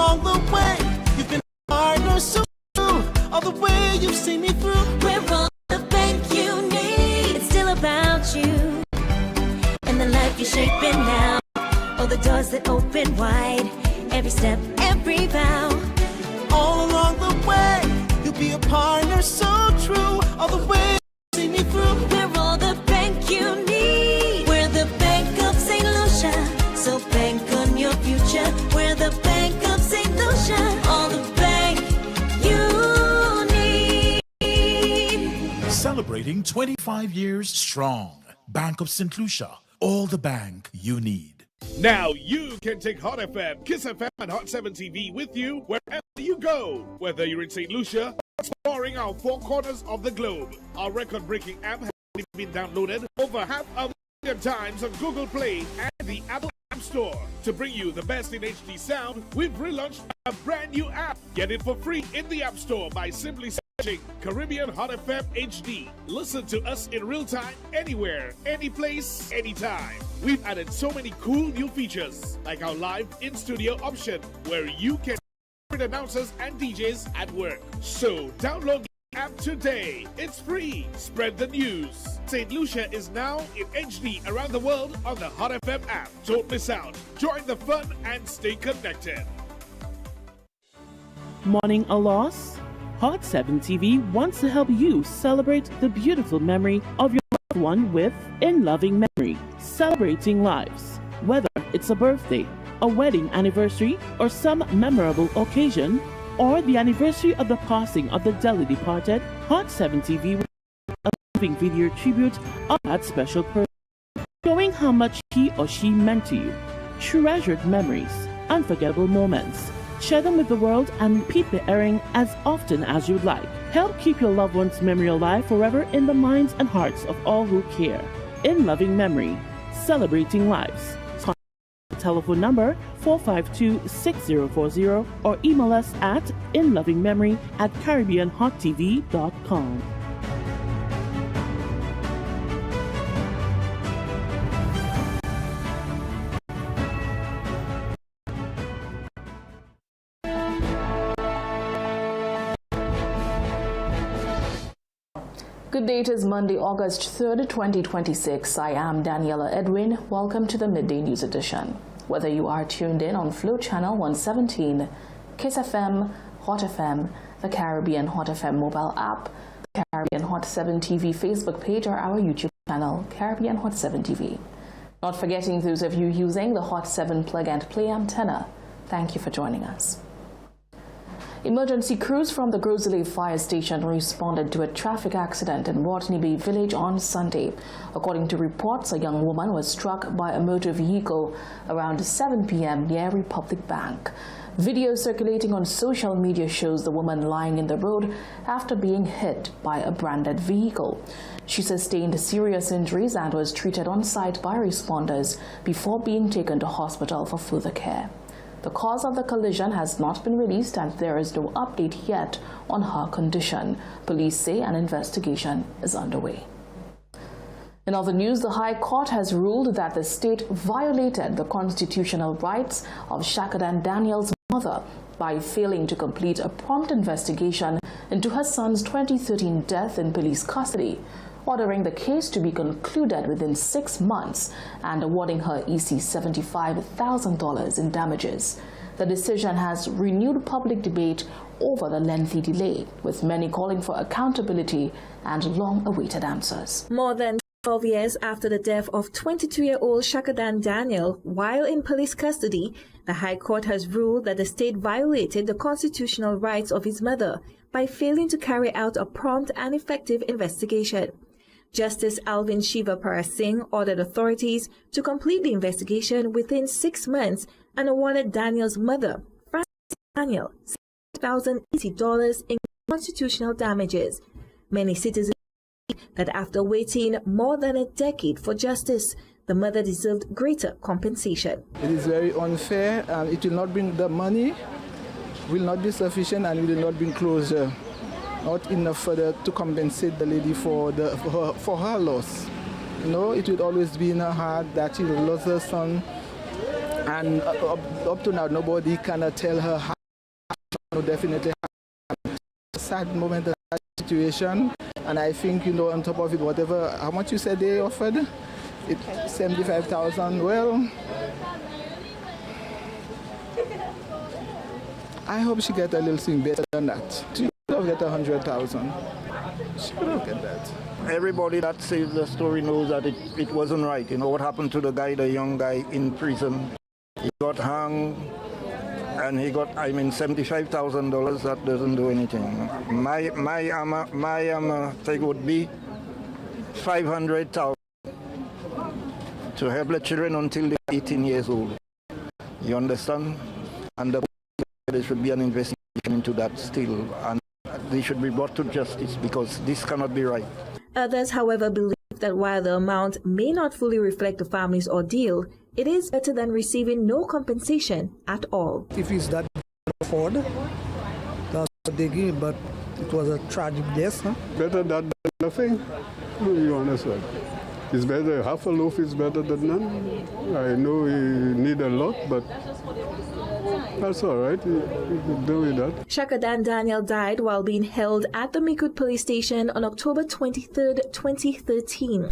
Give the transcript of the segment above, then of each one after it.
along the way, you've been a partner so true. All the way you've seen me through. We're all the bank you need. It's still about you and the life you're shaping now. All the doors that open wide, every step, every vow. All along the way, you'll be a partner so true. All the way you've seen me through. We're all the bank you need. We're the Bank of St. Lucia, so bank on your future. We're the Bank of St. Lucia, all the bank you need. Celebrating 25 years strong. Bank of St. Lucia, all the bank you need. Now you can take Hot FM, Kiss FM, and Hot 7 TV with you wherever you go. Whether you're in St. Lucia or exploring our four corners of the globe. Our record-breaking app has been downloaded over 500 million times on Google Play and the Apple App Store. To bring you the best in HD sound, we've relaunched a brand new app. Get it for free in the App Store by simply searching Caribbean Hot FM HD. Listen to us in real time, anywhere, any place, anytime. We've added so many cool new features, like our live in-studio option, where you can hear announcers and DJs at work. So download the app today. It's free. Spread the news. St. Lucia is now in HD around the world on the Hot FM app. Don't miss out. Join the fun and stay connected. Mourning a loss? Hot 7 TV wants to help you celebrate the beautiful memory of your loved one with In Loving Memory, celebrating lives. Whether it's a birthday, a wedding anniversary, or some memorable occasion, or the anniversary of the passing of the dearly departed, Hot 7 TV will a living video tribute of that special person, showing how much he or she meant to you. Treasured memories, unforgettable moments. Share them with the world and repeat the airing as often as you'd like. Help keep your loved one's memory alive forever in the minds and hearts of all who care. In Loving Memory, celebrating lives. Contact the telephone number 452-6040 or email us at inlovingmemory@caribbeanhottv.com. Good day, it is Monday, August 3rd, 2026. I am Daniela Edwin. Welcome to the Midday News Edition. Whether you are tuned in on Flow Channel 117, Kiss FM, Hot FM, the Caribbean Hot FM mobile app, the Caribbean Hot 7 TV Facebook page, or our YouTube channel, Caribbean Hot 7 TV. Not forgetting those of you using the Hot 7 plug and play antenna. Thank you for joining us. Emergency crews from the Grosley Fire Station responded to a traffic accident in Watney Bay Village on Sunday. According to reports, a young woman was struck by a motor vehicle around 7 p.m. near Republic Bank. Video circulating on social media shows the woman lying in the road after being hit by a branded vehicle. She sustained serious injuries and was treated on site by responders before being taken to hospital for further care. The cause of the collision has not been released and there is no update yet on her condition. Police say an investigation is underway. In other news, the High Court has ruled that the state violated the constitutional rights of Shakadan Daniels' mother by failing to complete a prompt investigation into her son's 2013 death in police custody, ordering the case to be concluded within 6 months and awarding her EC $75,000 in damages. The decision has renewed public debate over the lengthy delay, with many calling for accountability and long-awaited answers. More than 12 years after the death of 22-year-old Shakadan Daniel while in police custody, the High Court has ruled that the state violated the constitutional rights of his mother by failing to carry out a prompt and effective investigation. Justice Alvin Shiva Parasingh ordered authorities to complete the investigation within 6 months and awarded Daniel's mother, Frances Daniel, $6,080 in constitutional damages. Many citizens believe that after waiting more than a decade for justice, the mother deserved greater compensation. It is very unfair and it will not bring the money, will not be sufficient and will not bring closure. Not enough further to compensate the lady for her loss. You know, it would always be in her heart that she lost her son, and up to now nobody cannot tell her how definitely a sad moment, a sad situation. And I think, on top of it, whatever, how much you said they offered? 75,000. Well, I hope she get a little thing better than that. She could have get 100,000. She could have get that. Everybody that sees the story knows that it wasn't right. What happened to the young guy in prison? He got hung, and he got, $75,000. That doesn't do anything. My thing would be 500,000 to help the children until they're 18 years old. You understand? And there should be an investigation into that still, and they should be brought to justice because this cannot be right. Others, however, believe that while the amount may not fully reflect the family's ordeal, it is better than receiving no compensation at all. If it's that afford, that's what they give, but it was a tragic death. Better that than nothing. You understand? It's better, half a loaf is better than none. I know you need a lot, but that's all right. You can do with that. Shakadan Daniel died while being held at the Mikud police station on October 23, 2013.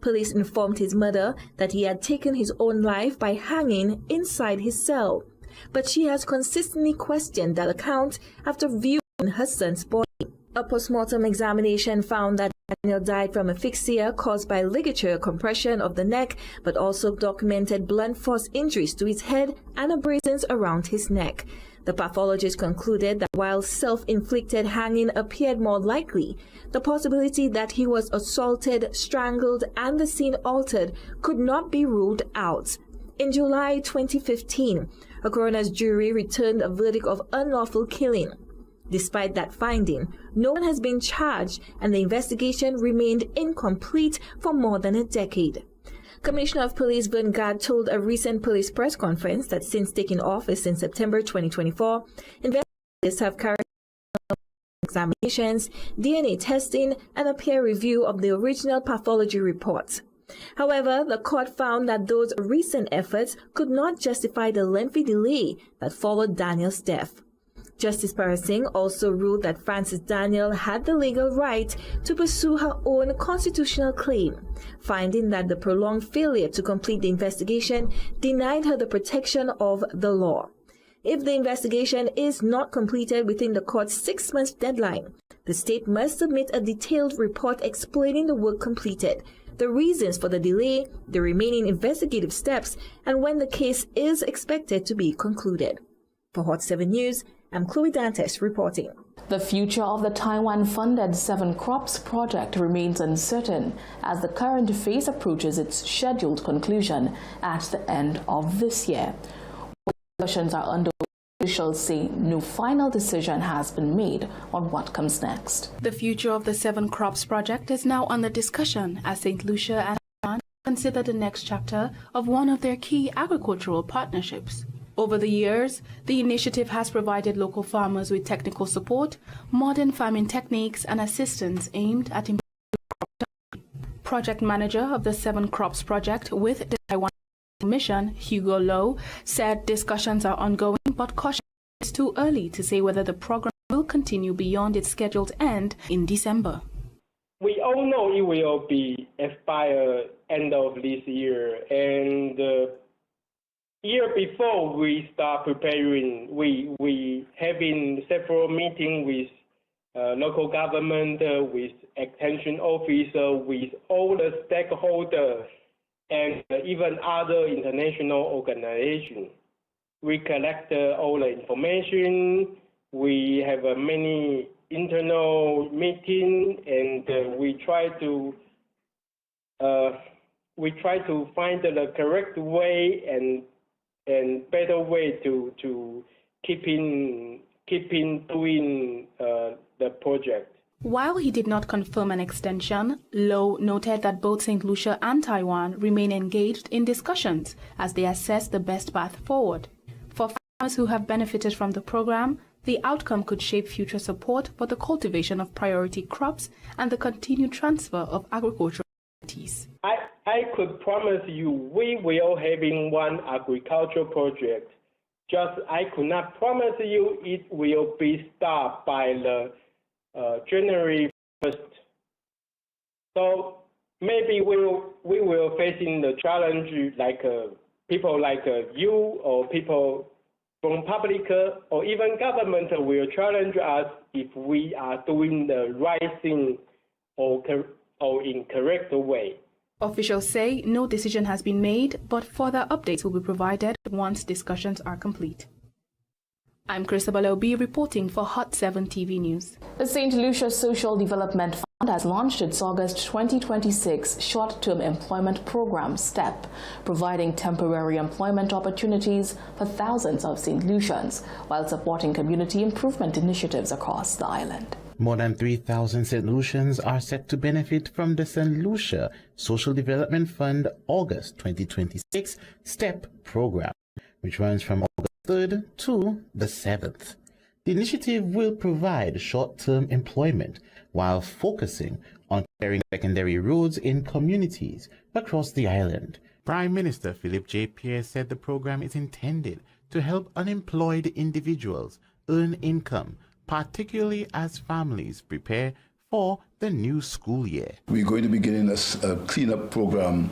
Police informed his mother that he had taken his own life by hanging inside his cell, but she has consistently questioned that account after viewing her son's body. A postmortem examination found that Daniel died from asphyxia caused by ligature compression of the neck, but also documented blunt force injuries to his head and abrasions around his neck. The pathologist concluded that while self-inflicted hanging appeared more likely, the possibility that he was assaulted, strangled, and the scene altered could not be ruled out. In July 2015, a coroner's jury returned a verdict of unlawful killing. Despite that finding, no one has been charged and the investigation remained incomplete for more than a decade. Commissioner of Police Vern Gad told a recent police press conference that since taking office in September 2024, investigators have carried out examinations, DNA testing, and a peer review of the original pathology reports. However, the court found that those recent efforts could not justify the lengthy delay that followed Daniel's death. Justice Parasingh also ruled that Frances Daniel had the legal right to pursue her own constitutional claim, finding that the prolonged failure to complete the investigation denied her the protection of the law. If the investigation is not completed within the court's 6-month deadline, the state must submit a detailed report explaining the work completed, the reasons for the delay, the remaining investigative steps, and when the case is expected to be concluded. For Hot 7 News, I'm Chloe Dantes reporting. The future of the Taiwan-funded 7 Crops project remains uncertain as the current phase approaches its scheduled conclusion at the end of this year. Discussions are underway. Officials say no final decision has been made on what comes next. The future of the 7 Crops project is now under discussion as St. Lucia and Taiwan consider the next chapter of one of their key agricultural partnerships. Over the years, the initiative has provided local farmers with technical support, modern farming techniques, and assistance aimed at improving crop production. Project manager of the 7 Crops project with the Taiwan Mission, Hugo Low, said discussions are ongoing, but caution it's too early to say whether the program will continue beyond its scheduled end in December. We all know it will be expired end of this year, and year before we start preparing, we having several meetings with local government, with extension officer, with all the stakeholders, and even other international organizations. We collect all the information. We have many internal meetings, and we try to find the correct way and better way to keeping doing the project. While he did not confirm an extension, Low noted that both St. Lucia and Taiwan remain engaged in discussions as they assess the best path forward. For farmers who have benefited from the program, the outcome could shape future support for the cultivation of priority crops and the continued transfer of agricultural activities. I could promise you we will having one agricultural project Just I could not promise you it will be start by the January 1st. So maybe we will facing the challenge like people like you or people from public or even government will challenge us if we are doing the right thing or in correct way. Officials say no decision has been made, but further updates will be provided once discussions are complete. I'm Christabel Obi reporting for Hot 7 TV News. The St. Lucia Social Development Fund has launched its August 2026 short-term employment program, STEP, providing temporary employment opportunities for thousands of St. Lucians while supporting community improvement initiatives across the island. More than 3,000 St. Lucians are set to benefit from the St. Lucia Social Development Fund August 2026 STEP program, which runs from August 3rd to the 7th. The initiative will provide short-term employment while focusing on clearing secondary roads in communities across the island. Prime Minister Philip J. Pierce said the program is intended to help unemployed individuals earn income, particularly as families prepare for the new school year. We're going to be getting a cleanup program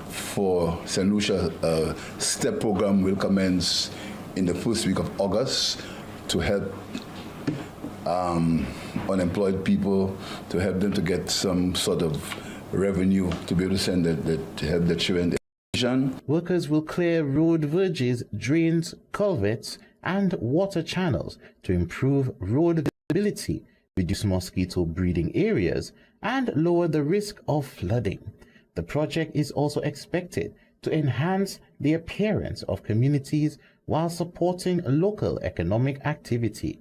for St. Lucia. STEP program will commence in the first week of August to help unemployed people, to help them to get some sort of revenue to be able to send to help their children. Workers will clear road verges, drains, culverts, and water channels to improve road visibility, reduce mosquito breeding areas, and lower the risk of flooding. The project is also expected to enhance the appearance of communities while supporting local economic activity.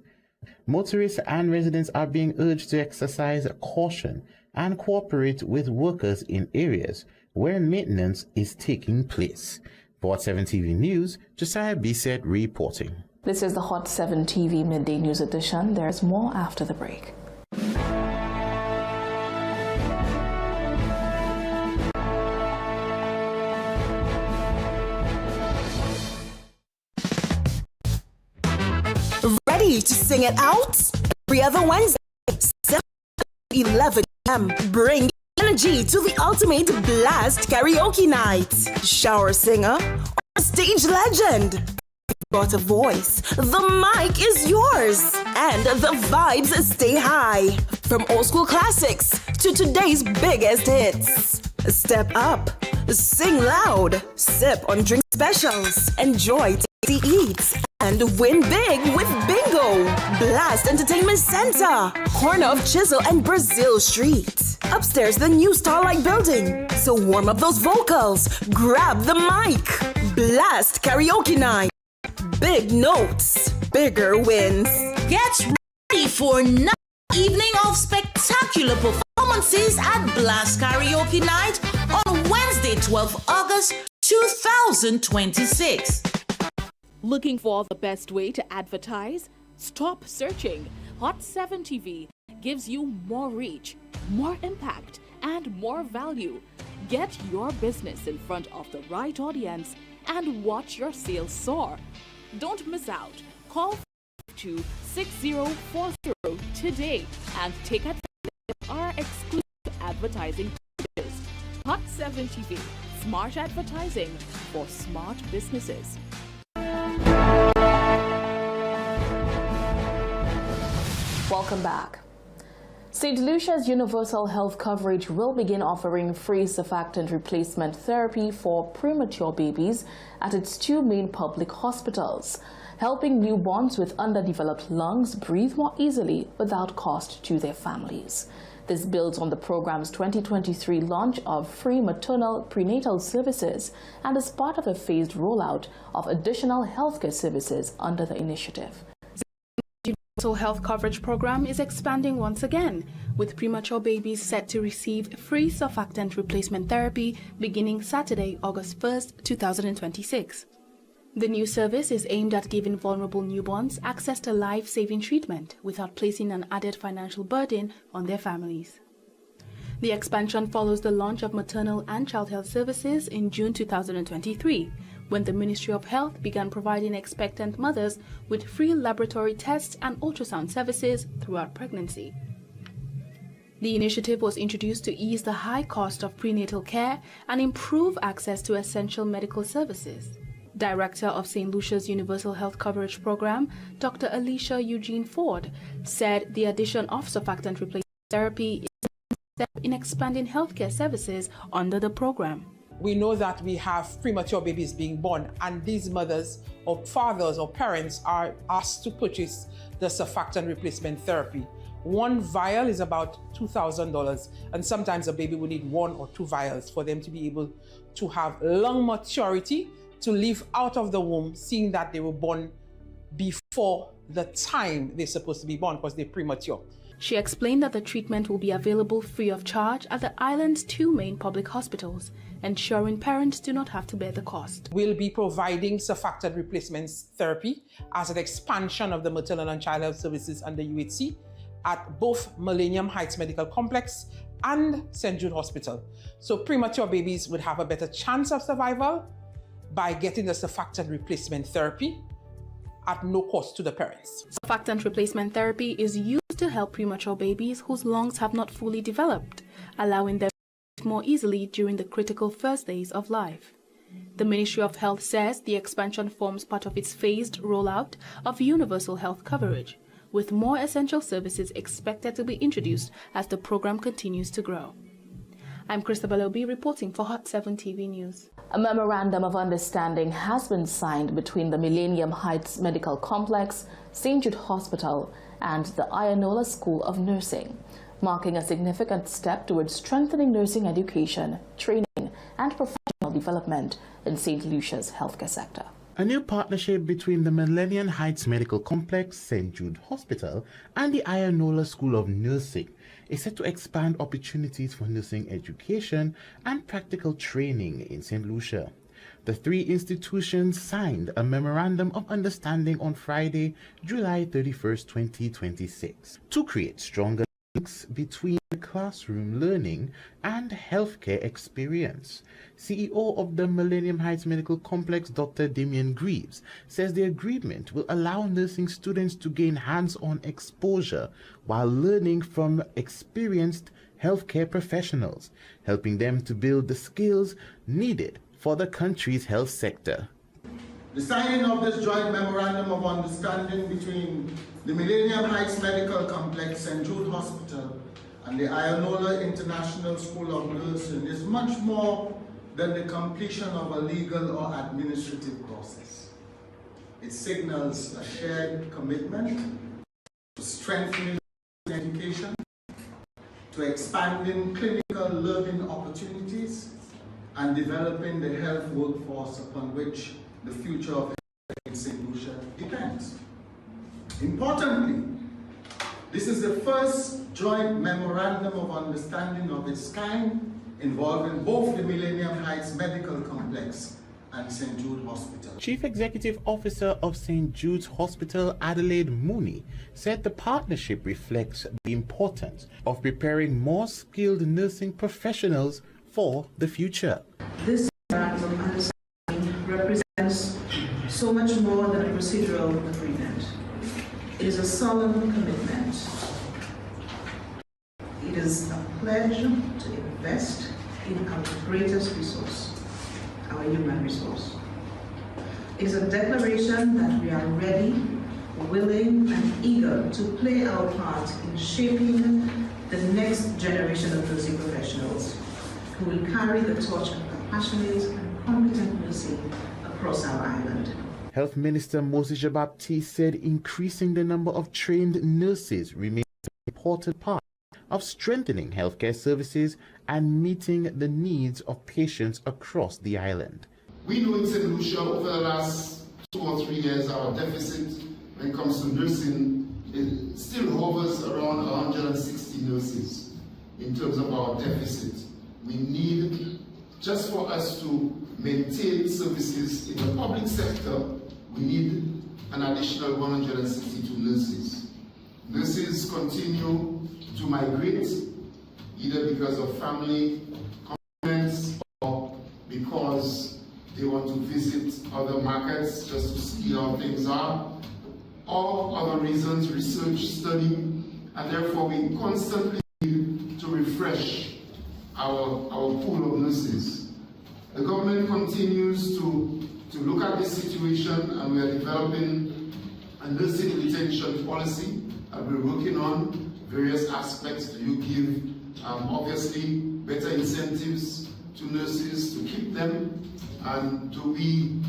Motorists and residents are being urged to exercise caution and cooperate with workers in areas where maintenance is taking place. For Hot 7 TV News, Josiah Bisset reporting. This is the Hot 7 TV Midday News Edition. There's more after the break. Ready to sing it out? Every other Wednesday, 7 to 11 p.m. Bring energy to the ultimate blast karaoke night. Shower singer or stage legend. Got a voice, the mic is yours, and the vibes stay high. From old school classics to today's biggest hits. Step up, sing loud, sip on drink specials, enjoy tasty eats, and win big with Bingo. Blast Entertainment Center, corner of Chisel and Brazil Street. Upstairs, the new Starlight Building. So warm up those vocals, grab the mic. Blast Karaoke Night. Big notes, bigger wins. Get ready for another evening of spectacular performances at Blast Karaoke Night on Wednesday, 12th August 2026. Looking for the best way to advertise? Stop searching. Hot 7 TV gives you more reach, more impact, and more value. Get your business in front of the right audience and watch your sales soar. Don't miss out. Call 6040 today and take advantage of our exclusive advertising packages. Hot 7 TV, smart advertising for smart businesses. Welcome back. St. Lucia's universal health coverage will begin offering free surfactant replacement therapy for premature babies at its two main public hospitals, helping newborns with underdeveloped lungs breathe more easily without cost to their families. This builds on the program's 2023 launch of free maternal prenatal services and is part of a phased rollout of additional healthcare services under the initiative. The Universal Health Coverage Program is expanding once again, with premature babies set to receive free surfactant replacement therapy beginning Saturday, August 1st, 2026. The new service is aimed at giving vulnerable newborns access to life-saving treatment without placing an added financial burden on their families. The expansion follows the launch of maternal and child health services in June 2023, when the Ministry of Health began providing expectant mothers with free laboratory tests and ultrasound services throughout pregnancy. The initiative was introduced to ease the high cost of prenatal care and improve access to essential medical services. Director of St. Lucia's Universal Health Coverage Program, Dr. Alicia Eugene Ford, said the addition of surfactant replacement therapy is a step in expanding healthcare services under the program. We know that we have premature babies being born, and these mothers or fathers or parents are asked to purchase the surfactant replacement therapy. One vial is about $2,000, and sometimes a baby will need 1 or 2 vials for them to be able to have lung maturity to live out of the womb, seeing that they were born before the time they're supposed to be born because they're premature. She explained that the treatment will be available free of charge at the island's 2 main public hospitals, ensuring parents do not have to bear the cost. We'll be providing surfactant replacement therapy as an expansion of the maternal and child health services under UHC at both Millennium Heights Medical Complex and St. Jude Hospital. So premature babies would have a better chance of survival by getting the surfactant replacement therapy at no cost to the parents. Surfactant replacement therapy is used to help premature babies whose lungs have not fully developed, allowing them to breathe more easily during the critical first days of life. The Ministry of Health says the expansion forms part of its phased rollout of universal health coverage, with more essential services expected to be introduced as the program continues to grow. I'm Christabel Obi reporting for Hot 7 TV News. A memorandum of understanding has been signed between the Millennium Heights Medical Complex, St. Jude Hospital, and the Ionola School of Nursing, marking a significant step towards strengthening nursing education, training, and professional development in St. Lucia's healthcare sector. A new partnership between the Millennium Heights Medical Complex, St. Jude Hospital, and the Ionola School of Nursing is set to expand opportunities for nursing education and practical training in St. Lucia. The 3 institutions signed a memorandum of understanding on Friday, July 31st, 2026, to create stronger links between classroom learning and healthcare experience. CEO of the Millennium Heights Medical Complex, Dr. Damian Greaves, says the agreement will allow nursing students to gain hands-on exposure while learning from experienced healthcare professionals, helping them to build the skills needed for the country's health sector. The signing of this joint memorandum of understanding between the Millennium Heights Medical Complex, St. Jude Hospital, and the Ionola International School of Nursing is much more than the completion of a legal or administrative process. It signals a shared commitment to strengthening education, to expanding clinical learning opportunities, and developing the health workforce upon which the future of health in St. Lucia depends. Importantly, this is the first joint memorandum of understanding of its kind involving both the Millennium Heights Medical Complex and St. Jude Hospital. Chief Executive Officer of St. Jude's Hospital, Adelaide Mooney, said the partnership reflects the importance of preparing more skilled nursing professionals for the future. This memorandum of understanding represents so much more than a procedural agreement. It is a solemn commitment. It is a pledge to invest in our greatest resource, our human resource. It is a declaration that we are ready, willing, and eager to play our part in shaping the next generation of nursing professionals who will carry the torch of compassionate and competent nursing across our island. Health Minister Moses Baptiste said increasing the number of trained nurses remains an important part of strengthening healthcare services and meeting the needs of patients across the island. We know in St. Lucia over the last 2 or 3 years our deficit when it comes to nursing it still hovers around 160 nurses in terms of our deficit. We need, just for us to maintain services in the public sector, we need an additional 162 nurses. Nurses continue to migrate, either because of family commitments or because they want to visit other markets just to see how things are. All other reasons, research, study, and therefore we constantly need to refresh our pool of nurses. The government continues to look at this situation, and we are developing a nursing retention policy that we're working on various aspects. Do you give, obviously, better incentives to nurses to keep them, and do we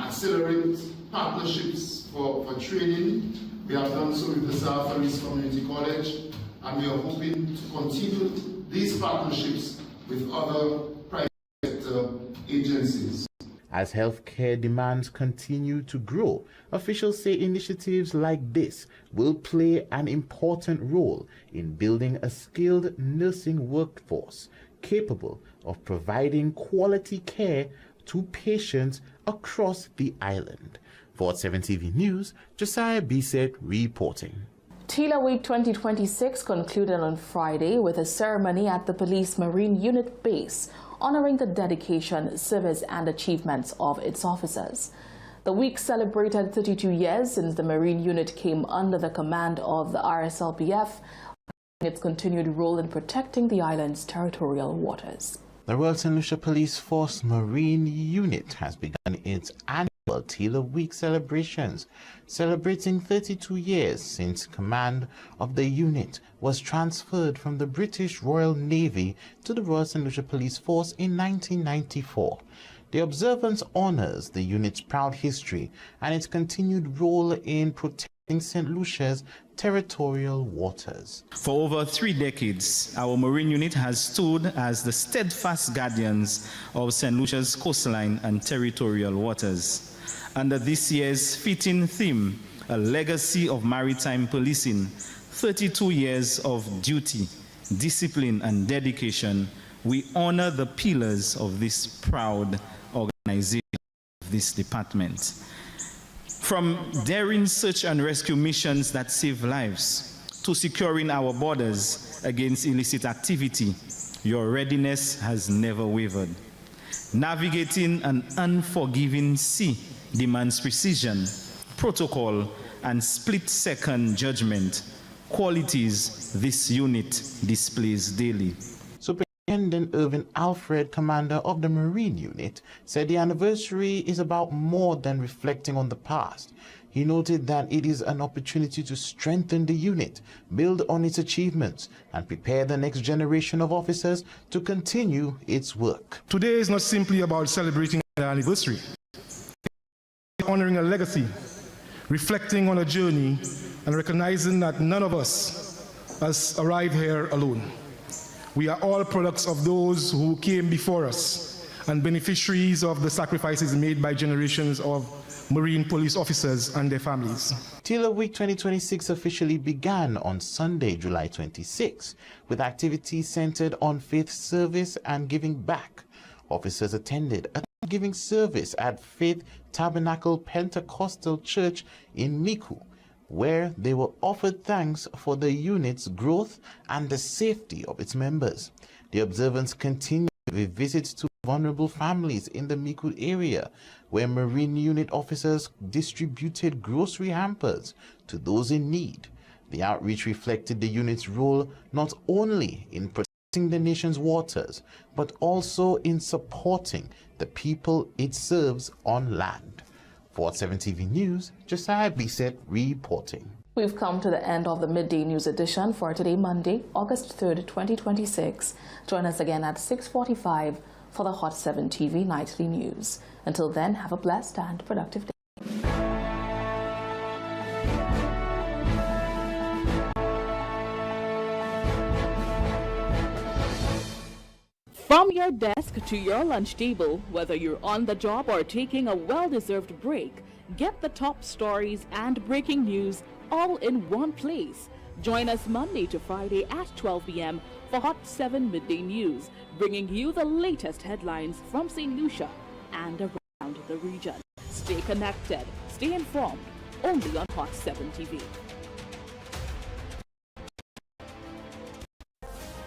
accelerate partnerships for training? We have done so with the South Ferris Community College, and we are hoping to continue these partnerships with other private sector agencies. As healthcare demands continue to grow, officials say initiatives like this will play an important role in building a skilled nursing workforce capable of providing quality care to patients across the island. For 7 TV News, Josiah Bisset reporting. TILA Week 2026 concluded on Friday with a ceremony at the Police Marine Unit base honoring the dedication, service and achievements of its officers. The week celebrated 32 years since the Marine Unit came under the command of the RSLPF, its continued role in protecting the island's territorial waters. The Royal St. Lucia Police Force Marine Unit has begun its annual TILA Week celebrations, celebrating 32 years since command of the unit was transferred from the British Royal Navy to the Royal St. Lucia Police Force in 1994. The observance honors the unit's proud history and its continued role in protecting St. Lucia's territorial waters. For over 3 decades, our Marine Unit has stood as the steadfast guardians of St. Lucia's coastline and territorial waters. Under this year's fitting theme, a legacy of maritime policing, 32 years of duty, discipline and dedication, we honor the pillars of this proud organization, of this department. From daring search and rescue missions that save lives to securing our borders against illicit activity, your readiness has never wavered. Navigating an unforgiving sea demands precision, protocol, and split-second judgment, qualities this unit displays daily. Superintendent Irvin Alfred, commander of the Marine Unit, said the anniversary is about more than reflecting on the past. He noted that it is an opportunity to strengthen the unit, build on its achievements, and prepare the next generation of officers to continue its work. Today is not simply about celebrating the anniversary. It's honoring a legacy, reflecting on a journey, and recognizing that none of us has arrived here alone. We are all products of those who came before us and beneficiaries of the sacrifices made by generations of Marine police officers and their families. TILA Week 2026 officially began on Sunday, July 26, with activities centered on faith service and giving back. Officers attended a giving service at Faith Tabernacle Pentecostal Church in Miku, where they were offered thanks for the unit's growth and the safety of its members. The observance continued with visits to vulnerable families in the Miku area, where Marine Unit officers distributed grocery hampers to those in need. The outreach reflected the unit's role not only in protecting the nation's waters, but also in supporting the people it serves on land. For 7 TV News, Josiah Bisset reporting. We've come to the end of the Midday News edition for today, Monday, August 3rd, 2026. Join us again at 6:45 for the Hot 7 TV Nightly News. Until then, have a blessed and productive day. From your desk to your lunch table, whether you're on the job or taking a well-deserved break, get the top stories and breaking news all in one place. Join us Monday to Friday at 12 p.m. for Hot 7 Midday News, bringing you the latest headlines from St. Lucia and around the region. Stay connected, stay informed, only on Hot 7 TV.